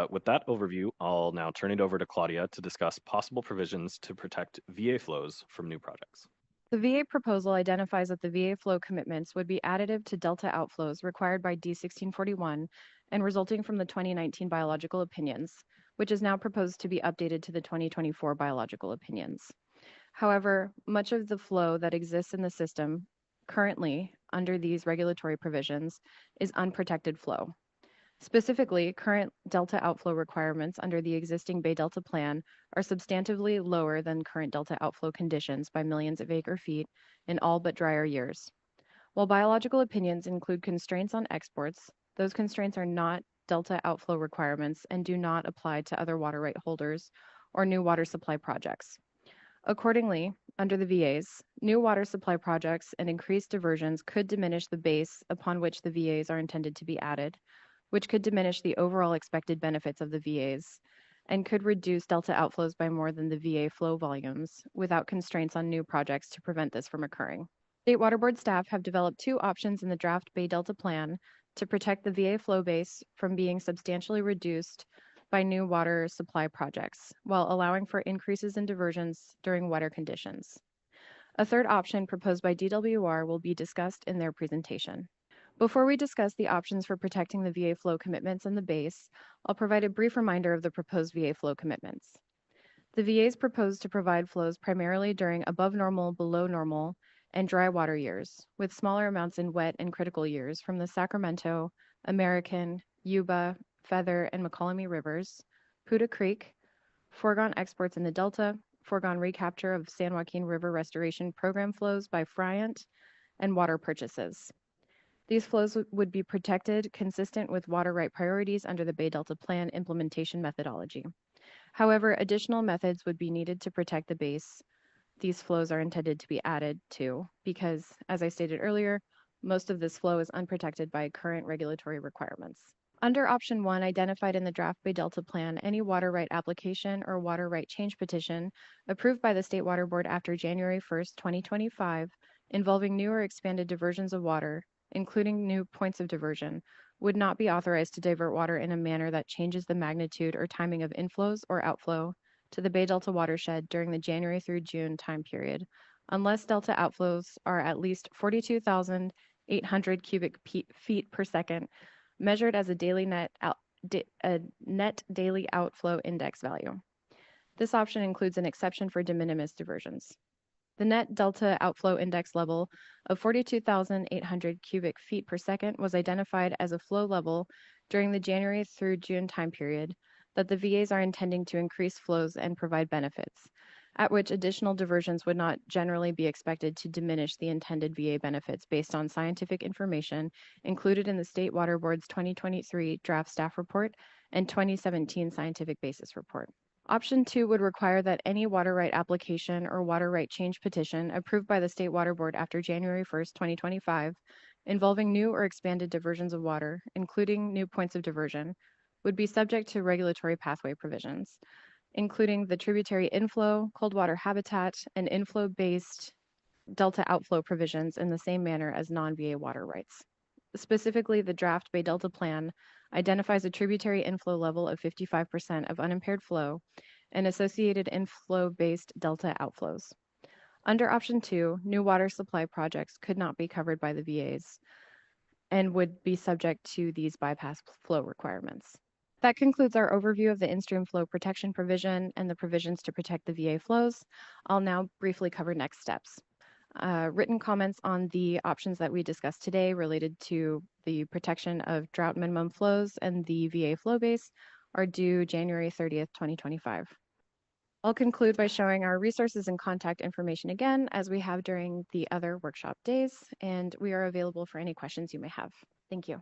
With that overview, I'll now turn it over to Claudia to discuss possible provisions to protect VA flows from new projects. The VA proposal identifies that the VA flow commitments would be additive to delta outflows required by D1641 and resulting from the 2019 biological opinions, which is now proposed to be updated to the 2024 biological opinions. However, much of the flow that exists in the system currently under these regulatory provisions is unprotected flow. Specifically, current delta outflow requirements under the existing Bay Delta Plan are substantively lower than current delta outflow conditions by millions of acre-feet in all but drier years. While biological opinions include constraints on exports, those constraints are not delta outflow requirements and do not apply to other water right holders or new water supply projects. Accordingly, under the VAs, new water supply projects and increased diversions could diminish the base upon which the VAs are intended to be added, which could diminish the overall expected benefits of the VAs and could reduce delta outflows by more than the VA flow volumes without constraints on new projects to prevent this from occurring. State Water Board staff have developed two options in the draft Bay Delta Plan to protect the VA flow base from being substantially reduced by new water supply projects, while allowing for increases in diversions during wetter conditions. A third option proposed by DWR will be discussed in their presentation. Before we discuss the options for protecting the VA flow commitments and the base, I'll provide a brief reminder of the proposed VA flow commitments. The VAs propose to provide flows primarily during above normal, below normal, and dry water years, with smaller amounts in wet and critical years from the Sacramento, American, Yuba, Feather, and McCollum rivers, Puda Creek, foregone exports in the Delta, foregone recapture of San Joaquin River Restoration Program flows by Friant, and water purchases. These flows would be protected consistent with water right priorities under the Bay Delta Plan implementation methodology. However, additional methods would be needed to protect the base these flows are intended to be added to because, as I stated earlier, most of this flow is unprotected by current regulatory requirements. Under option 1 identified in the draft Bay Delta Plan, any water right application or water right change petition approved by the State Water Board after January 1st, 2025, involving new or expanded diversions of water, including new points of diversion, would not be authorized to divert water in a manner that changes the magnitude or timing of inflows or outflow to the Bay Delta watershed during the January through June time period, unless delta outflows are at least 42,800 cubic feet per second, measured as a net daily outflow index value. This option includes an exception for de minimis diversions. The net delta outflow index level of 42,800 cubic feet per second was identified as a flow level during the January through June time period that the VAs are intending to increase flows and provide benefits, at which additional diversions would not generally be expected to diminish the intended VA benefits based on scientific information included in the State Water Board's 2023 draft staff report and 2017 scientific basis report. Option 2 would require that any water right application or water right change petition approved by the State Water Board after January 1st, 2025, involving new or expanded diversions of water, including new points of diversion, would be subject to regulatory pathway provisions, including the tributary inflow, cold water habitat, and inflow-based delta outflow provisions in the same manner as non-VA water rights. Specifically, the draft Bay Delta Plan identifies a tributary inflow level of 55% of unimpaired flow and associated inflow-based delta outflows. Under option 2, new water supply projects could not be covered by the VAs and would be subject to these bypass flow requirements. That concludes our overview of the in-stream flow protection provision and the provisions to protect the VA flows. I'll now briefly cover next steps. Written comments on the options that we discussed today related to the protection of drought minimum flows and the VA flow base are due January 30th, 2025. I'll conclude by showing our resources and contact information again, as we have during the other workshop days, and we are available for any questions you may have. Thank you.